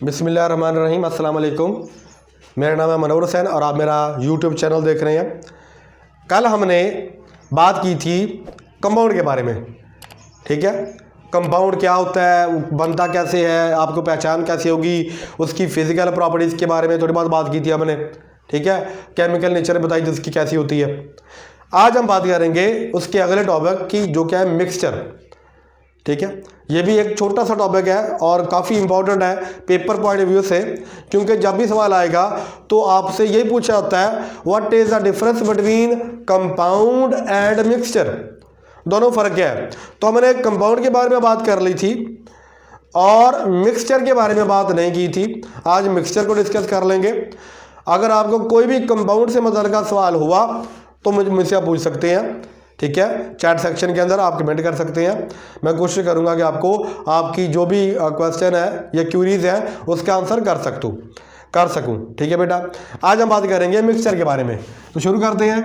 बिस्मिल्लाहिर्रहमानिर्रहीम। अस्सलाम वालेकुम। मेरा नाम है मनोहर हुसैन और आप मेरा यूट्यूब चैनल देख रहे हैं। कल हमने बात की थी कंपाउंड के बारे में, ठीक है। कंपाउंड क्या होता है, बनता कैसे है, आपको पहचान कैसे होगी, उसकी फ़िज़िकल प्रॉपर्टीज़ के बारे में थोड़ी बहुत बात की थी हमने, ठीक है। केमिकल नेचर बताई थी उसकी कैसी होती है। आज हम बात करेंगे उसके अगले टॉपिक की, जो क्या है मिक्सचर, ठीक है। ये भी एक छोटा सा टॉपिक है और काफ़ी इंपॉर्टेंट है पेपर पॉइंट ऑफ व्यू से, क्योंकि जब भी सवाल आएगा तो आपसे यही पूछा जाता है what is the difference between compound and mixture, दोनों फ़र्क क्या है। तो हमने कंपाउंड के बारे में बात कर ली थी और मिक्सचर के बारे में बात नहीं की थी। आज मिक्सचर को डिस्कस कर लेंगे। अगर आपको कोई भी कंपाउंड से मुतल्लिक़ सवाल हुआ तो मुझसे आप पूछ सकते हैं, ठीक है। चैट सेक्शन के अंदर आप कमेंट कर सकते हैं। मैं कोशिश करूंगा कि आपको आपकी जो भी क्वेश्चन है या क्यूरीज है उसका आंसर कर सकूं, ठीक है बेटा। आज हम बात करेंगे मिक्सचर के बारे में, तो शुरू करते हैं।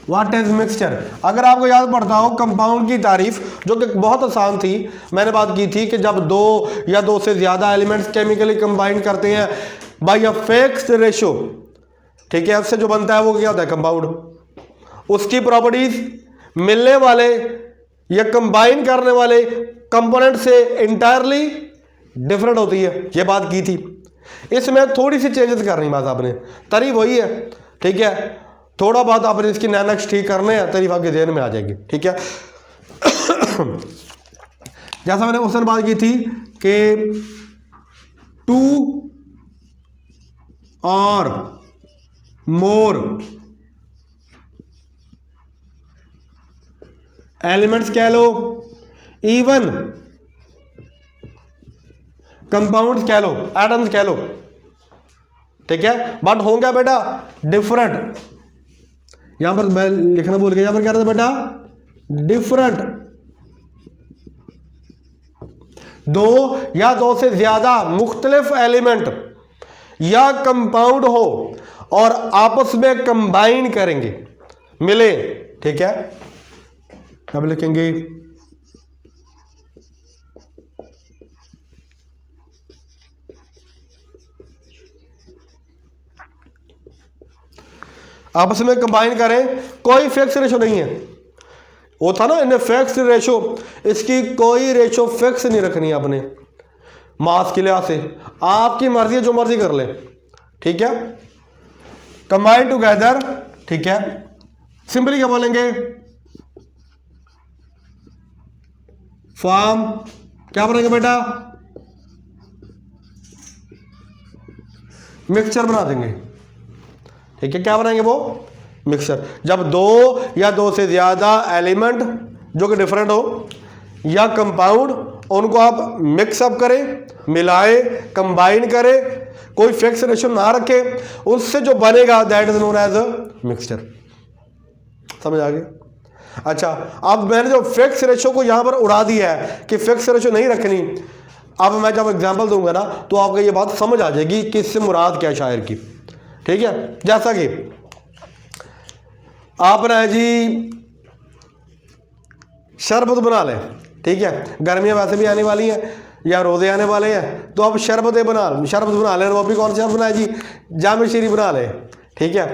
What is mixture. अगर आपको याद पड़ता हो कंपाउंड की तारीफ, जो कि बहुत आसान थी, मैंने बात की थी कि जब दो या दो से ज्यादा एलिमेंट्स केमिकली कंबाइन करते हैं बाय अ फिक्स्ड रेशो, ठीक है, उससे जो बनता है वो क्या होता है कंपाउंड। उसकी प्रॉपर्टीज मिलने वाले या कंबाइन करने वाले कंपोनेंट से इंटायरली डिफरेंट होती है, ये बात की थी। इसमें थोड़ी सी चेंजेस करनी बात आपने, तारीफ वही है, ठीक है। थोड़ा बहुत आपने इसकी नैनक्स ठीक करने हैं, तारीफ आपके ध्यान में आ जाएगी, ठीक है। जैसा मैंने उस दिन बात की थी कि 2 और मोर एलिमेंट्स कह लो, इवन कंपाउंड्स कह लो, एटम्स कह लो, ठीक है, बट होंगे बेटा डिफरेंट। यहां पर मैं लिखना भूल गया, यहां पर क्या रहता बेटा डिफरेंट। दो या दो से ज्यादा मुख्तलिफ एलिमेंट या कंपाउंड हो और आपस में कंबाइन करेंगे, मिले, ठीक है। अब लिखेंगे आपस में कंबाइन करें, कोई फिक्स रेशो नहीं है। वो था ना इन्हें फिक्स रेशो, इसकी कोई रेशो फिक्स नहीं रखनी आपने मास के लिहाज से, आपकी मर्जी है, जो मर्जी कर ले, ठीक है। कंबाइन टुगेदर, ठीक है। सिंपली क्या बोलेंगे, फॉर्म क्या बोलेंगे बेटा, मिक्सचर बना देंगे, ठीक है। क्या बनाएंगे वो मिक्सचर। जब दो या दो से ज्यादा एलिमेंट जो कि डिफरेंट हो या कंपाउंड, उनको आप मिक्सअप करें, मिलाएं, कंबाइन करें, कोई फिक्स रेशो ना रखें, उससे जो बनेगा that is known as a mixture. समझ आ गया। अच्छा, अब मैंने जो फिक्स रेशो को यहां पर उड़ा दिया है कि फिक्स रेशो नहीं रखनी, अब मैं जब एग्जांपल दूंगा ना तो आपको ये बात समझ आ जाएगी कि इससे मुराद क्या है शायर की, ठीक है। जैसा कि आपने जी शरबत बना लें, ठीक है, गर्मियां वैसे भी आने वाली हैं या रोजे आने वाले हैं, तो अब शरबत बना लें। वो भी कौन सी बनाए जी, जाम शीरी बना लें, ठीक है।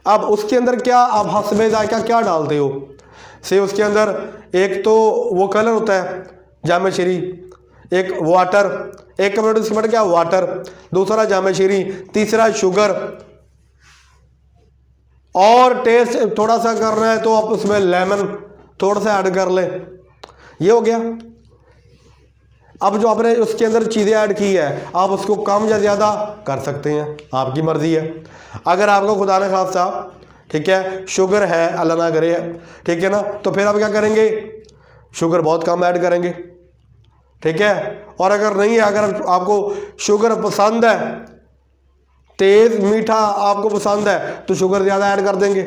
अब उसके अंदर क्या आप हस्बे जायका क्या डालते हो, से उसके अंदर एक तो वो कलर होता है जाम शीरी, एक वाटर, एक कम्युनिटी क्या वाटर, दूसरा जाम शीरी, तीसरा शुगर, और टेस्ट थोड़ा सा करना है तो आप उसमें लेमन थोड़ा सा ऐड कर लें, ये हो गया। अब जो आपने उसके अंदर चीज़ें ऐड की है आप उसको कम या ज़्यादा कर सकते हैं, आपकी मर्जी है। अगर आपको खुदा न खास्ता, ठीक है, शुगर है, अल्लाह ना करे, ठीक है ना, तो फिर आप क्या करेंगे, शुगर बहुत कम ऐड करेंगे, ठीक है। और अगर नहीं है, अगर आपको शुगर पसंद है, तेज मीठा आपको पसंद है, तो शुगर ज़्यादा ऐड कर देंगे।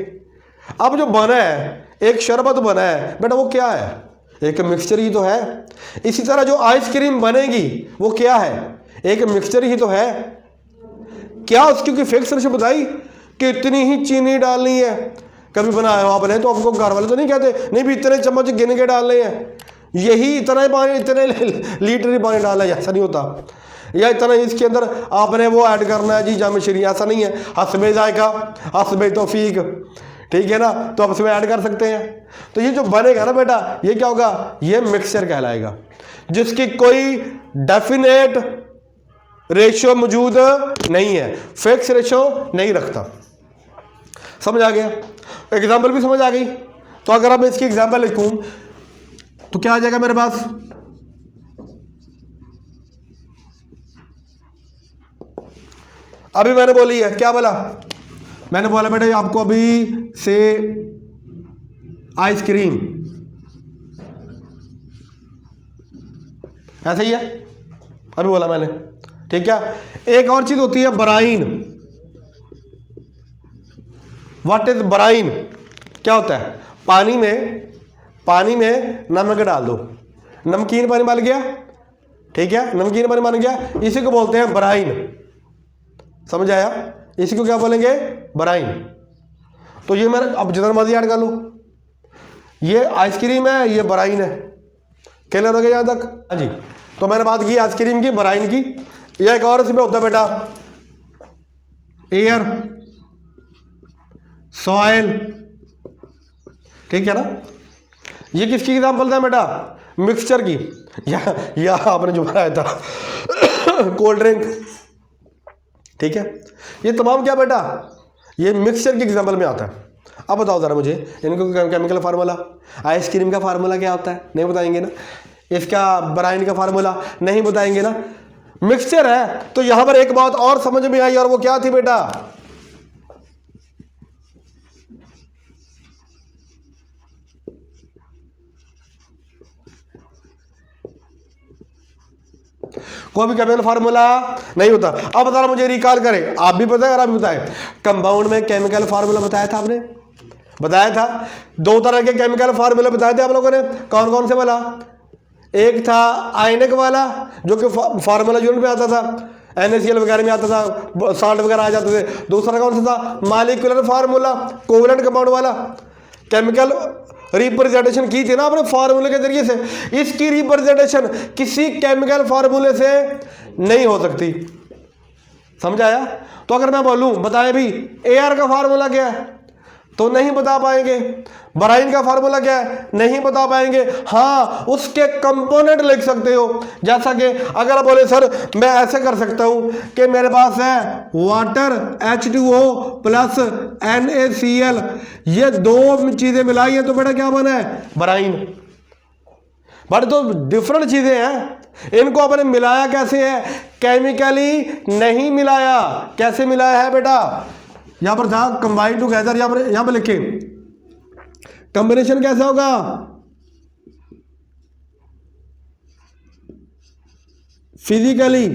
अब जो बना है, एक शरबत बना है बेटा, वो क्या है, एक मिक्सचर ही तो है। इसी तरह जो आइसक्रीम बनेगी वो क्या है, एक मिक्सचर ही तो है। क्या उसकी कोई फिक्स रेशो बताई कि इतनी ही चीनी डालनी है, कभी बनाया हो आपने तो आपको घर वाले तो नहीं कहते नहीं भी इतने चम्मच गिन के डालने हैं, यही इतना ही पानी, इतने लीटर ही पानी डालना है, ऐसा नहीं होता। या इतना इसके अंदर आपने वो ऐड करना है जी जामिश्री, ऐसा नहीं है। हस्बे जायका, हस्बे तौफीक, ठीक है ना, तो आप इसमें ऐड कर सकते हैं। तो ये जो बनेगा ना बेटा, ये क्या होगा, ये मिक्सचर कहलाएगा, जिसकी कोई डेफिनेट रेशियो मौजूद नहीं है, फिक्स रेशियो नहीं रखता। समझ आ गया? एग्जाम्पल भी समझ आ गई। तो अगर अब इसकी एग्जाम्पल लिखूं तो क्या आ जाएगा मेरे पास, अभी मैंने बोली है, क्या बोला मैंने, बोला बेटा आपको अभी से आइसक्रीम, ऐसा ही है, अभी बोला मैंने, ठीक है। एक और चीज होती है ब्राइन। What is Bryan? क्या होता है, पानी में नमक डाल दो, नमकीन पानी बन गया, ठीक है, नमकीन पानी बन गया, इसी को बोलते हैं ब्राइन। समझ आया? इसी को क्या बोलेंगे, ब्राइन। तो ये मैंने अब जितना मर्जी ऐड कर लो, ये आइसक्रीम है, ये ब्राइन है। क्लियर हो गया यहां तक? हाँ जी। तो मैंने बात की आइसक्रीम की, ब्राइन की। ये एक और इसमें होता है बेटा, एयर, सॉइल, ठीक है ना। ये किसकी एग्जांपल था बेटा, मिक्सचर की। या आपने जो बनाया था कोल्ड ड्रिंक, ठीक है। ये तमाम क्या बेटा, ये मिक्सचर की एग्जांपल में आता है। अब बताओ जरा मुझे इनको केमिकल फार्मूला, आइसक्रीम का फार्मूला क्या होता है, नहीं बताएंगे ना। इसका ब्राइन का फार्मूला नहीं बताएंगे ना। मिक्सचर है। तो यहां पर एक बात और समझ में आई, और वो क्या थी बेटा, कोई भी केमिकल फार्मूला नहीं होता। अब बता मुझे रिकॉल करें, आप भी बताएं और आप भी बताएं, कंपाउंड में केमिकल फार्मूला बताया था आपने, बताया था। दो तरह के केमिकल फार्मूला बताए थे आप लोगों ने, कौन कौन से वाला, एक था आयनिक वाला जो कि फार्मूला यूनिट में आता था, NaCl वगैरह में आता था, साल्ट वगैरह आ जाते थे। दूसरा कौन सा था, मॉलिक्यूलर फार्मूला, कोवेलेंट कंपाउंड वाला। केमिकल रिप्रेजेंटेशन की थी ना आपने फार्मूले के जरिए से, इसकी रिप्रेजेंटेशन किसी केमिकल फार्मूले से नहीं हो सकती। समझ आया? तो अगर मैं बोलूं बताएं भी एयर का फार्मूला क्या है, तो नहीं बता पाएंगे। ब्राइन का फार्मूला क्या है, नहीं बता पाएंगे। हाँ, उसके कंपोनेंट लिख सकते हो। जैसा कि अगर आप बोले सर मैं ऐसे कर सकता हूं कि मेरे पास है वाटर H2O प्लस NaCl, ये दो चीजें मिलाई है तो बेटा क्या बना है, ब्राइन। बट तो डिफरेंट चीजें हैं, इनको आपने मिलाया कैसे है, केमिकली नहीं मिलाया। कैसे मिलाया है बेटा, यहां पर था कंबाइन टुगेदर, यहां पर लिखे कॉम्बिनेशन कैसा होगा, फिजिकली,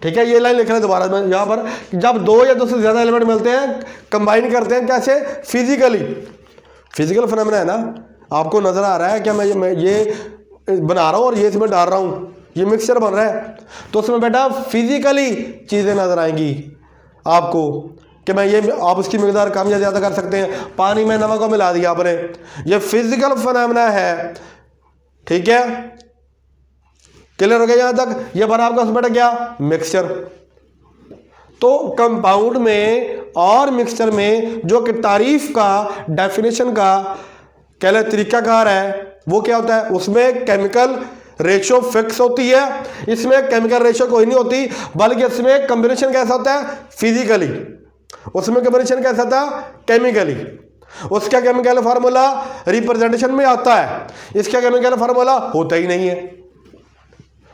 ठीक है। ये लाइन लिख रहे हैं दोबारा में, यहां पर जब दो या दो से ज्यादा एलिमेंट मिलते हैं कंबाइन करते हैं, कैसे, फिजिकली। फिजिकल फिनोमेना है ना, आपको नजर आ रहा है क्या, मैं ये बना रहा हूं और ये इसमें डाल रहा हूं, ये मिक्सचर बन रहा है, तो उसमें बेटा फिजिकली चीजें नजर आएंगी आपको कि मैं ये, आप उसकी मिकदार कम या ज्यादा कर सकते हैं। पानी में नमक को मिला दिया आपने, ये फिजिकल फिनोमेना है, ठीक है। क्लियर हो गया यहां तक? ये बना आपका बेटा क्या, मिक्सचर। तो कंपाउंड में और मिक्सचर में जो कि तारीफ का, डेफिनेशन का कहले तरीकाकार है, वो क्या होता है, उसमें केमिकल रेशियो फिक्स होती है, इसमें केमिकल रेशियो कोई नहीं होती, बल्कि इसमें कॉम्बिनेशन कैसा होता है, फिजिकली। उसमें कॉम्बिनेशन कैसा था, केमिकली। उसका केमिकल फार्मूला रिप्रेजेंटेशन में आता है, इसका केमिकल फार्मूला होता ही नहीं है।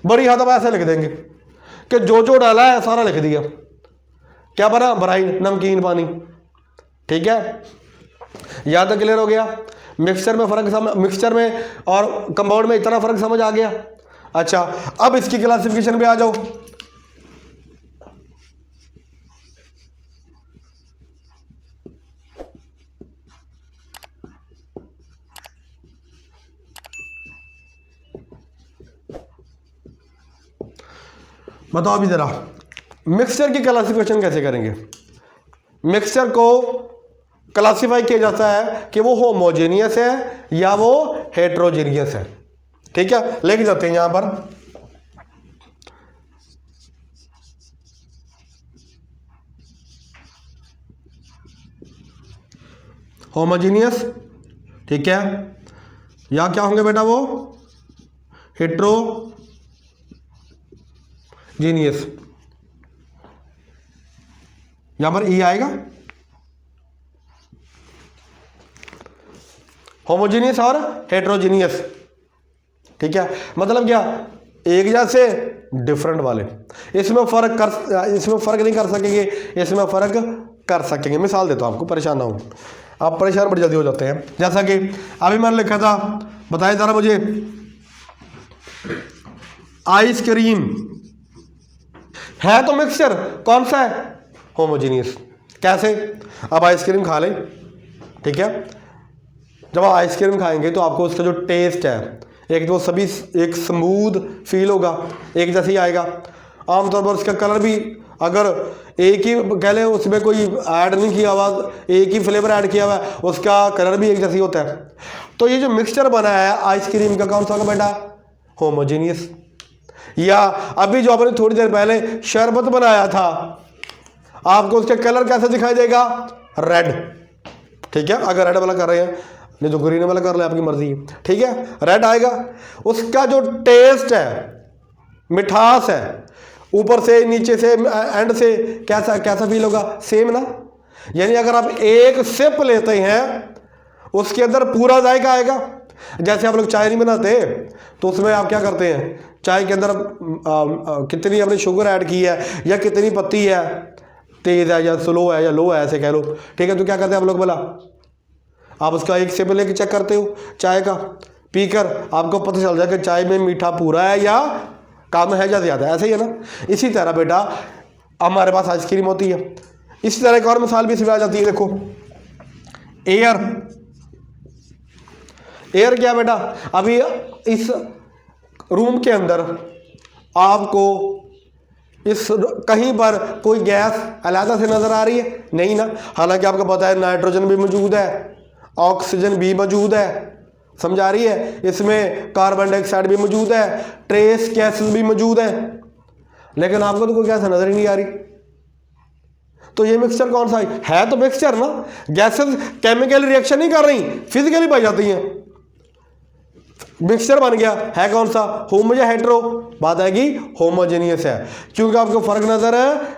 बड़ी हद ऐसे लिख देंगे कि जो जो डाला है सारा लिख दिया, क्या बना, ब्राइन, नमकीन पानी, ठीक है। यहां तक क्लियर हो गया? मिक्सचर में फर्क, मिक्सचर में और कंपाउंड में इतना फर्क समझ आ गया। अच्छा, अब इसकी क्लासिफिकेशन पे आ जाओ। बताओ अभी जरा मिक्सचर की क्लासिफिकेशन कैसे करेंगे। मिक्सचर को क्लासिफाई किया जाता है कि वो होमोजेनियस है या वो हेट्रोजेनियस है। ठीक है, लेके जाते हैं यहां पर। होमोजेनियस, ठीक है, या क्या होंगे बेटा वो हेट्रोजीनियस, यहां पर ई आएगा। होमोजीनियस और हेट्रोजीनियस, ठीक है, मतलब क्या, एक जैसे डिफरेंट वाले। इसमें फर्क नहीं कर सकेंगे, इसमें फर्क कर सकेंगे। मिसाल देता हूं आपको, परेशान ना हो, आप परेशान बड़ी जल्दी हो जाते हैं। जैसा कि अभी मैंने लिखा था, बताया जरा मुझे, आइसक्रीम है तो मिक्सचर, कौन सा है, होमोजीनियस। कैसे, अब आइसक्रीम खा लें, ठीक है, जब आप आइसक्रीम खाएंगे तो आपको उसका जो टेस्ट है, एक तो सभी एक स्मूथ फील होगा, एक जैसे ही आएगा। आमतौर पर उसका कलर भी अगर एक ही कह लें, उसमें कोई ऐड नहीं किया हुआ, एक ही फ्लेवर ऐड किया हुआ है, उसका कलर भी एक जैसे ही होता है। तो ये जो मिक्सचर बना है आइसक्रीम का, कौन सा होगा बेटा, होमोजीनियस। या अभी जो आपने थोड़ी देर पहले शरबत बनाया था, आपको उसका कलर कैसे दिखाई देगा, रेड, ठीक है, अगर रेड वाला कर रहे हैं, नहीं तो ग्रीन वाला कर ले, आपकी मर्जी है, ठीक है, रेड आएगा। उसका जो टेस्ट है, मिठास है, ऊपर से नीचे से एंड से कैसा फील होगा, सेम ना। यानी अगर आप एक सिप लेते हैं उसके अंदर पूरा जायका आएगा। जैसे आप लोग चाय नहीं बनाते तो उसमें आप क्या करते हैं, चाय के अंदर कितनी आपने शुगर ऐड की है या कितनी पत्ती है, तेज है या स्लो है या लो है, ऐसे कह लो, ठीक है, तो क्या करते हैं आप लोग, बोला आप उसका एक सिप लेके चेक करते हो चाय का, पीकर आपको पता चल जाए कि चाय में मीठा पूरा है या कम है या ज़्यादा, ऐसे ही है ना। इसी तरह बेटा हमारे पास आइसक्रीम होती है। इसी तरह एक और मिसाल भी इसमें आ जाती है, देखो एयर। एयर क्या बेटा, अभी इस रूम के अंदर आपको इस कहीं पर कोई गैस अलग से नजर आ रही है, नहीं ना। हालांकि आपको पता है नाइट्रोजन भी मौजूद है, ऑक्सीजन भी मौजूद है, समझा रही है, इसमें कार्बन डाइऑक्साइड भी मौजूद है, ट्रेस गैसेस भी मौजूद है, लेकिन आपको तो कोई गैस नजर ही नहीं आ रही। तो ये मिक्सचर कौन सा है, तो मिक्सचर ना। गैसेस केमिकल रिएक्शन नहीं कर रही, फिजिकली पाई जाती हैं। मिक्सचर बन गया, है कौन सा, होमो या हेट्रो, बात आएगी होमोजेनियस है, क्योंकि आपको फर्क नजर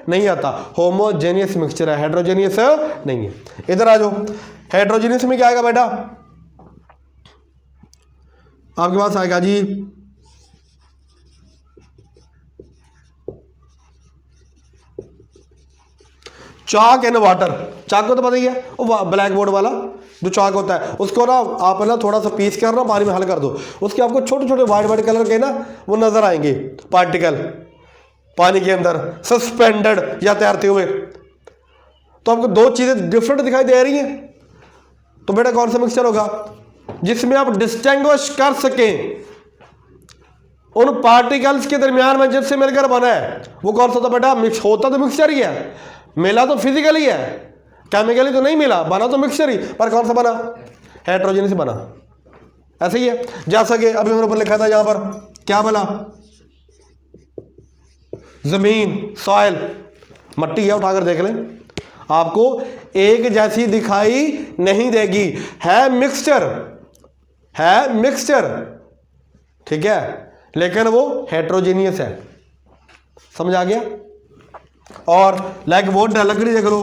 नहीं आता। होमोजेनियस मिक्सचर है, हेट्रोजेनियस नहीं है। इधर आ जाओ, हेट्रोजेनियस में क्या आएगा बेटा, आपके पास आएगा जी चाक एंड वाटर। चाक को तो पता ही है, वो ब्लैक बोर्ड वाला जो चाक होता है, उसको ना आप ना थोड़ा सा पीस कर ना पानी में हल कर दो, उसके आपको छोटे छोटे वाइट वाइट कलर के ना वो नजर आएंगे पार्टिकल पानी के अंदर सस्पेंडेड या तैरते हुए। तो आपको दो चीजें डिफरेंट दिखाई दे रही हैं। तो बेटा कौन सा मिक्सचर होगा जिसमें आप डिस्टिंग्विश कर सकें उन पार्टिकल्स के दरमियान में जिससे मिलकर बना है, वो कौन सा था बेटा, मिक्स होता तो मिक्सचर ही है, मिला तो फिजिकली है, केमिकली तो नहीं मिला, बना तो मिक्सचर ही, पर कौन सा बना, हेट्रोजेनियस बना। ऐसे ही है, जैसा कि अभी मेरे ऊपर लिखा था यहां पर, क्या बोला, जमीन, सॉइल, मट्टी है, उठाकर देख लें, आपको एक जैसी दिखाई नहीं देगी, है मिक्सचर, है मिक्सचर, ठीक है, लेकिन वो हेट्रोजेनियस है। समझ आ गया। और लाइक वुड है, लकड़ी देख लो,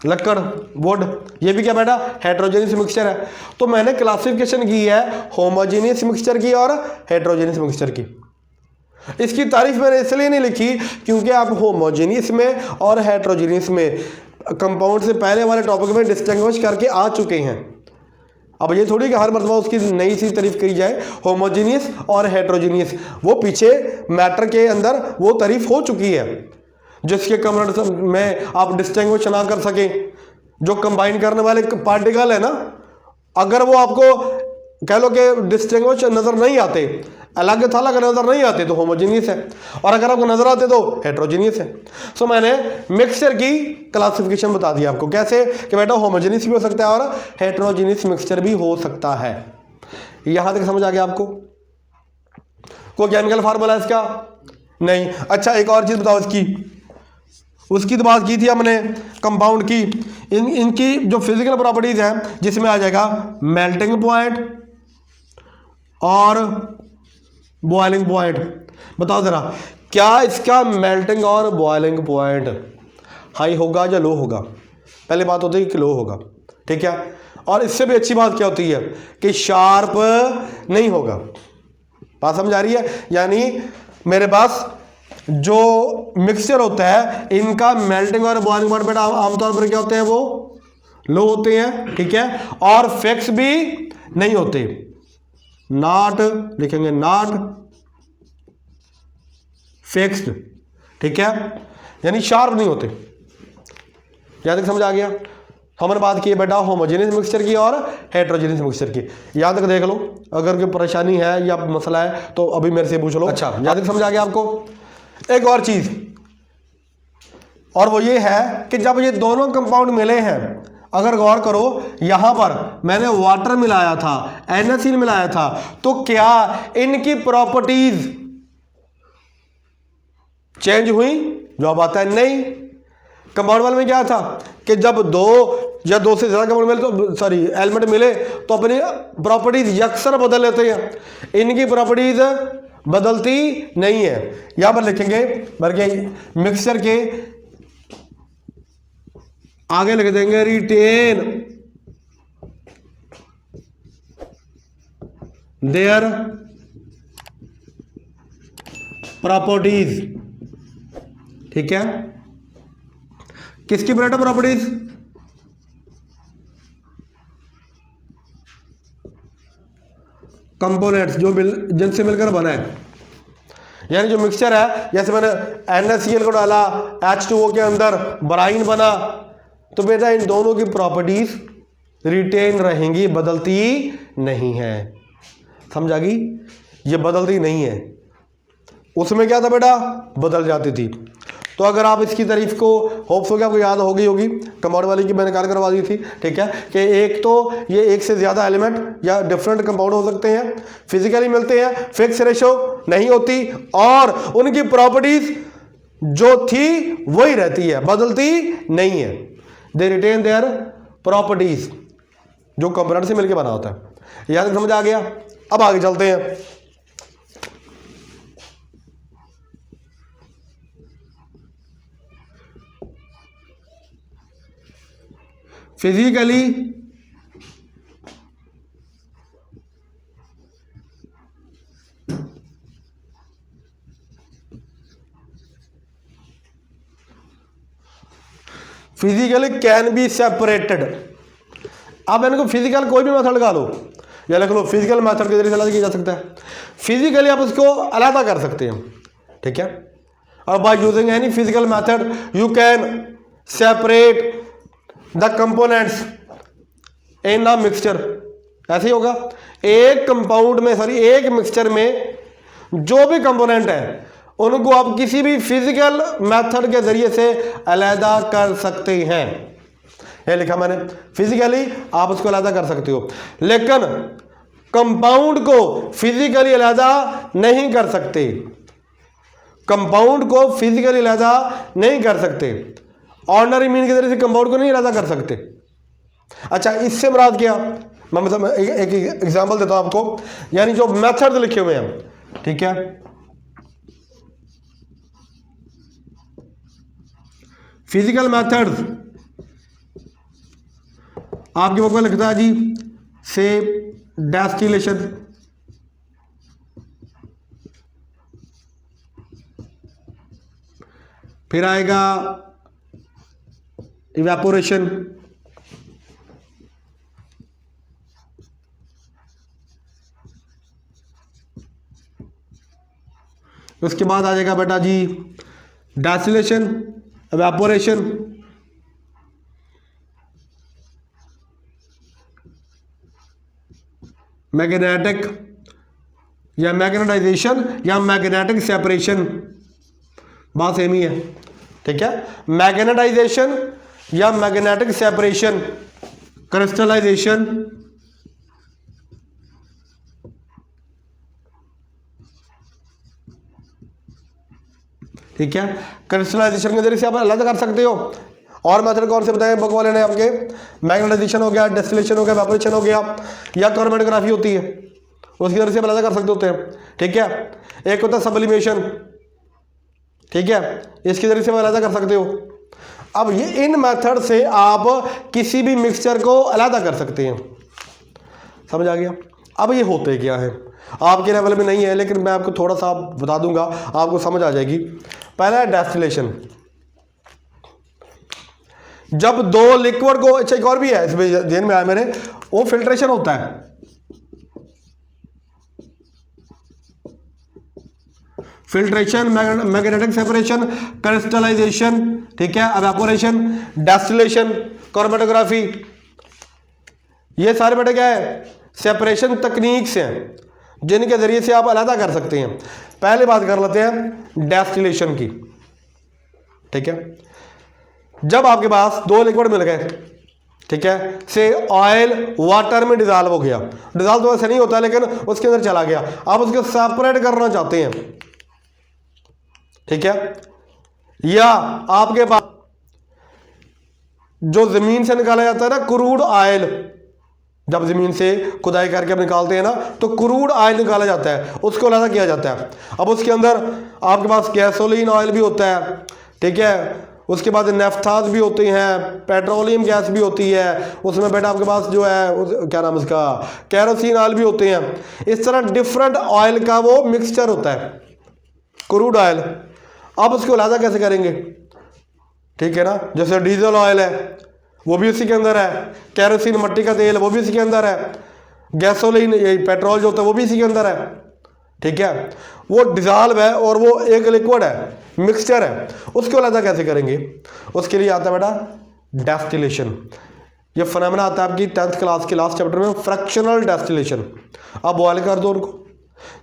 लकड़, वुड, ये भी क्या बेटा, हेट्रोजेनियस मिक्सचर है। तो मैंने क्लासिफिकेशन की है होमोजेनियस मिक्सचर की और हेट्रोजेनियस मिक्सचर की। इसकी तारीफ मैंने इसलिए नहीं लिखी क्योंकि आप होमोजेनियस में और हेट्रोजेनियस में कंपाउंड से पहले वाले टॉपिक में डिस्टिंग्विश करके आ चुके हैं। अब ये थोड़ी कि हर मरतबा उसकी नई सी तारीफ करी जाए, होमोजेनियस और हेट्रोजेनियस वो पीछे मैटर के अंदर वो तारीफ हो चुकी है, जिसके कंपोनेंट्स में आप डिस्टिंग्विश ना कर सकें। जो कंबाइन करने वाले पार्टिकल है ना, अगर वो आपको कह लो कि डिस्टिंग्विश नजर नहीं आते, अलग थलग नजर नहीं आते, तो होमोजीनियस है, और अगर आपको नजर आते तो हेट्रोजीनियस है। सो मैंने मिक्सचर की क्लासिफिकेशन बता दी आपको, कैसे कि बेटा होमोजीनियस भी हो सकता है और हेट्रोजीनियस मिक्सचर भी हो सकता है। यहां तक समझ आ गया आपको? कोई केमिकल फार्मूला है इसका? नहीं। अच्छा, एक और चीज बताओ इसकी, उसकी तो बात की थी हमने कंपाउंड की, इनकी जो फिजिकल प्रॉपर्टीज हैं, जिसमें आ जाएगा मेल्टिंग पॉइंट और बॉइलिंग पॉइंट। बताओ जरा, क्या इसका मेल्टिंग और बॉइलिंग पॉइंट हाई होगा या लो होगा? पहले बात होती है कि लो होगा, ठीक है। और इससे भी अच्छी बात क्या होती है कि शार्प नहीं होगा। बात समझ आ रही है? यानी मेरे पास जो मिक्सचर होता है, इनका मेल्टिंग और बॉइलिंग पॉइंट बेटा आमतौर पर क्या होते हैं, वो लो होते हैं, ठीक है। और फिक्स भी नहीं होते, नॉट लिखेंगे, नॉट फिक्स्ड, ठीक है, यानी शार्प नहीं होते। यहां तक समझ आ गया? हमने बात की है बेटा होमोजेनियस मिक्सचर की और हेट्रोजेनियस मिक्सचर की। यहां तक देख लो, अगर कोई परेशानी है या मसला है तो अभी मेरे से पूछ लो। अच्छा, यहां तक समझ आ गया आपको? एक और चीज, और वो ये है कि जब ये दोनों कंपाउंड मिले हैं, अगर गौर करो, यहां पर मैंने वाटर मिलाया था, NaCl मिलाया था, तो क्या इनकी प्रॉपर्टीज चेंज हुई? जवाब आता है नहीं। कंपाउंड वाले में क्या था कि जब दो या दो से ज्यादा कंपाउंड मिले तो एलिमेंट मिले तो अपनी प्रॉपर्टीज यकसर बदल लेते हैं, इनकी प्रॉपर्टीज बदलती नहीं है। यहां पर लिखेंगे, बल्कि मिक्सचर के आगे लिख देंगे रिटेन देयर प्रॉपर्टीज, ठीक है। किसकी बेटा प्रॉपर्टीज? कंपोनेंट्स जो जिनसे मिलकर बना है, यानी जो मिक्सचर है, जैसे मैंने NaCl को डाला, H2O के अंदर ब्राइन बना, तो बेटा इन दोनों की प्रॉपर्टीज रिटेन रहेंगी, बदलती नहीं है। समझ आ गई? ये बदलती नहीं है, उसमें क्या था बेटा, बदल जाती थी। तो अगर आप इसकी तारीफ को, होप्स हो गया आपको याद हो गई होगी, कंपाउंड वाली की मैंने कार करवा दी थी, ठीक है, कि एक तो ये एक से ज्यादा एलिमेंट या डिफरेंट कंपाउंड हो सकते हैं, फिजिकली मिलते हैं, फिक्स रेशो नहीं होती, और उनकी प्रॉपर्टीज जो थी वही रहती है, बदलती नहीं है। दे रिटेन देयर प्रॉपर्टीज, जो कंपोनेंट से मिलकर बना होता है। यहां तक समझ आ गया? अब आगे चलते हैं। Physically can be separated. अब इनको फिजिकल कोई भी मेथड लगा लो, या लिख लो फिजिकल मेथड के जरिए अलग किया जा सकता है। फिजिकली आप उसको अलग कर सकते हैं, ठीक है। और by using any physical method you can separate the components in a mixture. ऐसे ही होगा, एक कंपाउंड में एक मिक्सचर में जो भी कंपोनेंट है उनको आप किसी भी फिजिकल मेथड के जरिए से अलग कर सकते हैं। ये लिखा मैंने, फिजिकली आप उसको अलग कर सकते हो, लेकिन कंपाउंड को फिजिकली अलग नहीं कर सकते, कंपाउंड को फिजिकली अलग नहीं कर सकते, ऑर्डिनरी मीन के जरिए से कंपाउंड को नहीं अलग कर सकते। अच्छा, इससे मुराद क्या, मैं मतलब एक एग्जांपल देता हूं आपको, यानी जो मेथड लिखे हुए हैं, ठीक है, फिजिकल मेथड्स आपके बुक में लिखता है जी, से डेस्टिलेशन, फिर आएगा इवेपोरेशन, उसके बाद आ जाएगा बेटा जी डेस्टिलेशन, इवेपोरेशन, मैग्नेटिक या मैग्नेटाइजेशन या मैग्नेटिक सेपरेशन, बात सेम ही है, ठीक है। मैग्नेटाइजेशन या मैग्नेटिक सेपरेशन, क्रिस्टलाइजेशन, ठीक है। क्रिस्टलाइजेशन के जरिए से आप अलग कर सकते हो। और मेथड कौन से बताए बुक वाले ने आपके? मैग्नेटाइजेशन हो गया, डिस्टिलेशन हो गया, वेपोरेशन हो गया, या क्रोमेटोग्राफी होती है, उसकी जरिए से आप अलग कर सकते होते हैं, ठीक है। एक होता है सब्लिमेशन, ठीक है, इसके जरिए से आप अलग कर सकते हो। अब ये इन मेथड से आप किसी भी मिक्सचर को अलग कर सकते हैं, समझ आ गया। अब ये होते क्या है, आपके लेवल में नहीं है लेकिन मैं आपको थोड़ा सा बता दूंगा, आपको समझ आ जाएगी। पहला है डेस्टिलेशन, जब दो लिक्विड को, अच्छा एक और भी है इसमें ध्यान में आया मेरे, वो फिल्ट्रेशन होता है। फिल्ट्रेशन, मैग्नेटिक सेपरेशन, क्रिस्टलाइजेशन, ठीक है, एवापोरेशन, डेस्टिलेशन, क्रोमेटोग्राफी, ये सारे बेटे क्या है? सेपरेशन तकनीक्स हैं जिनके जरिए से आप अलग कर सकते हैं। पहले बात कर लेते हैं डेस्टिलेशन की, ठीक है। जब आपके पास दो लिक्विड मिल गए, ठीक है, से ऑयल वाटर में डिजॉल्व हो गया, डिजॉल्व तो ऐसे नहीं होता लेकिन उसके अंदर चला गया, आप उसको सेपरेट करना चाहते हैं, ठीक है। या आपके पास जो जमीन से निकाला जाता है ना क्रूड ऑयल, जब जमीन से खुदाई करके आप निकालते हैं ना तो क्रूड ऑयल निकाला जाता है, उसको अलग किया जाता है। अब उसके अंदर आपके पास गैसोलीन ऑयल भी होता है, ठीक है, उसके बाद नेफ्थाज भी होते हैं, पेट्रोलियम गैस भी होती है, उसमें बेटा आपके पास जो है क्या नाम उसका, कैरोसिन ऑयल भी होते हैं। इस तरह डिफरेंट ऑयल का वो मिक्सचर होता है, क्रूड ऑयल। अब उसको अलग कैसे करेंगे, ठीक है ना। जैसे डीजल ऑयल है वो भी उसी के अंदर है, कैरोसिन मट्टी का तेल वो भी इसी के अंदर है, गैसोलीन ये पेट्रोल जो होता है वो भी इसी के अंदर है, ठीक है। वो डिजॉल्व है और वो एक लिक्विड है, मिक्सचर है, उसको अलग कैसे करेंगे? उसके लिए आता है बेटा डेस्टिलेशन। ये फिनोमेना आता है आपकी 10th क्लास के लास्ट चैप्टर में, फ्रैक्शनल डेस्टिलेशन। अब बॉयल कर दो उनको,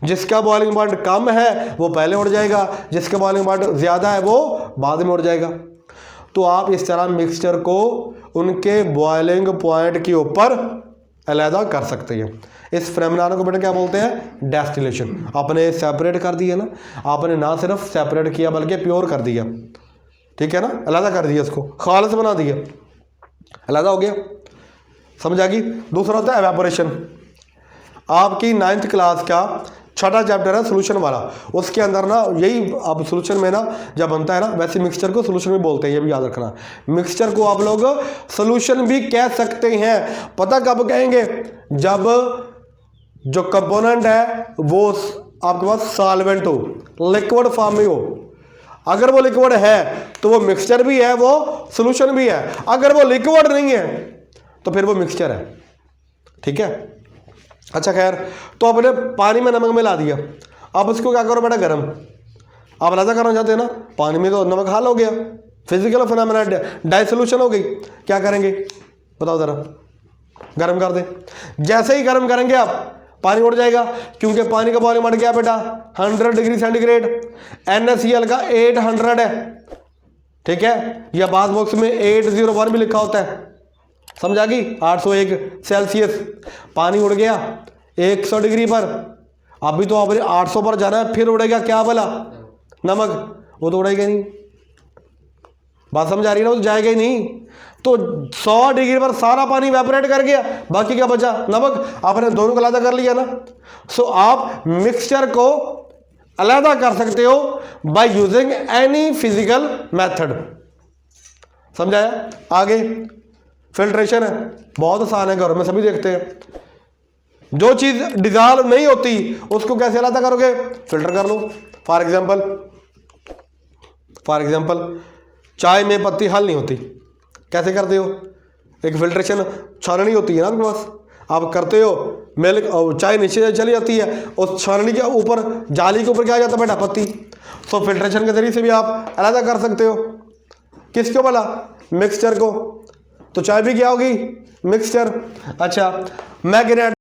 जिसका बॉइलिंग पॉइंट कम है वो पहले उड़ जाएगा, जिसका बॉइलिंग पॉइंट ज़्यादा है वो बाद में उड़ जाएगा। तो आप इस तरह मिक्सचर को उनके बॉइलिंग पॉइंट के ऊपर अलहदा कर सकते हैं। इस फिनोमेना को बेटा क्या बोलते हैं? डेस्टिलेशन। आपने सेपरेट कर दिया ना, आपने ना सिर्फ सेपरेट किया बल्कि प्योर कर दिया, ठीक है ना, अलहदा कर दिया, इसको खालिस बना दिया, अलहदा हो गया, समझ आ गई। दूसरा होता है एवेपोरेशन। आपकी 9th क्लास का छठा चैप्टर है सोल्यूशन वाला, उसके अंदर ना यही अब सोल्यूशन में ना जब बनता है ना, वैसे मिक्सचर को सोल्यूशन भी बोलते हैं, ये भी याद रखना। मिक्सचर को आप लोग सोल्यूशन भी कह सकते हैं। पता कब कहेंगे? जब जो कंपोनेंट है वो आपके पास सॉल्वेंट हो, लिक्विड फॉर्म में हो। अगर वो लिक्विड है तो वो मिक्सचर भी है, वो सोल्यूशन भी है। अगर वो लिक्विड नहीं है तो फिर वो मिक्सचर है, ठीक है। अच्छा खैर, तो आपने पानी में नमक मिला दिया, अब उसको क्या करो बेटा? गर्म। आप अलग करना चाहते हैं ना, पानी में तो नमक हाल हो गया, फिजिकल फिनोमेना डाइसोल्यूशन हो गई। क्या करेंगे बताओ ज़रा? गर्म कर दें। जैसे ही गर्म करेंगे आप, पानी उड़ जाएगा, क्योंकि पानी का बॉइलिंग पॉइंट क्या बेटा? 100 डिग्री सेंटीग्रेड। NaCl का 800 है, ठीक है, या बाद बॉक्स में 801 भी लिखा होता है, समझ आ गई? 801 सेल्सियस। पानी उड़ गया 100 डिग्री पर, अभी तो आपने 800 पर जाना है, फिर उड़ेगा क्या भला? नमक। वो तो उड़ेगा नहीं, बात समझ आ रही है ना, वो तो जाएगा ही नहीं। तो 100 डिग्री पर सारा पानी वेपोरेट कर गया, बाकी क्या बचा? नमक। आपने दोनों को अलग कर लिया ना। सो आप मिक्सचर को अलग कर सकते हो by using any physical method. समझाया? आगे फिल्ट्रेशन है, बहुत आसान है, घर में सभी देखते हैं। जो चीज़ डिजॉल्व नहीं होती उसको कैसे अलग करोगे? फिल्टर कर लो। फॉर एग्जांपल चाय में पत्ती हल नहीं होती, कैसे करते हो? एक फिल्ट्रेशन छाननी होती है ना आपके पास, आप करते हो, मिल्क और चाय नीचे चली जाती है, उस छाननी के ऊपर, जाली के ऊपर क्या आ जाता है बेटा? पत्ती। सो फिल्ट्रेशन के जरिए से भी आप अलग कर सकते हो। किसको बोला? मिक्सचर को। तो चाय भी क्या होगी? मिक्सचर। अच्छा, मैग्नेट